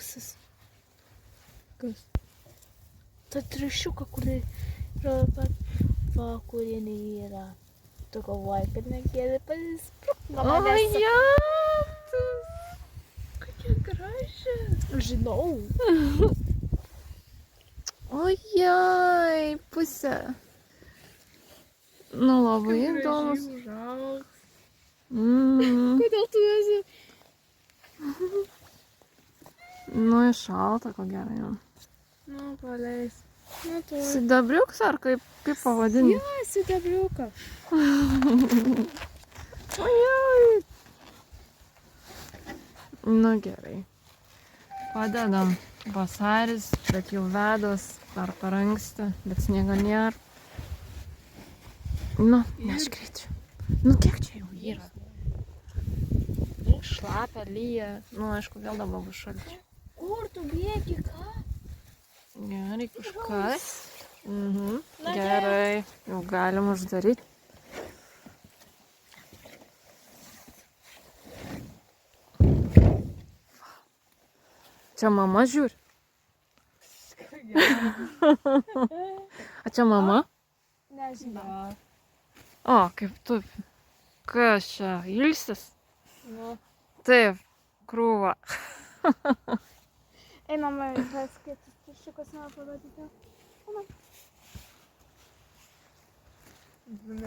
Ausas. Kas? Ta triušiuka, kuri yra, va, kuri yra. Tu galvoji, kad negėlė pasisprūk. Oi, jautus. Kokia graži. Žinau. Ojai, pusė. Nu, labai įdomus. Kodėl tu esi? Nu, šalta, ko gerai jau. Nu, paleis. Nu, tu. Sidabriuks ar kaip pavadini? Jo, sidabriuką. Ojai. Nu, gerai. Padedam. Vasaris, bet jau vedas, dar per anksti, bet sniego nėra. Nu, neškreičiu. Nu, kiek čia jau yra? Šlapia, lyja. Nu, aišku, vėl dabar bus šalčia. Kur tu bėgi, ką? Gerai, kažkas. Gerai, jau galim uždaryti. Čia mama žiūri. A čia mama? Nežinau. O, kaip tu. Kas čia? Ilsis? Nu. Taip, krūva. Einame, paskaitis triušiukas noriu parodyti.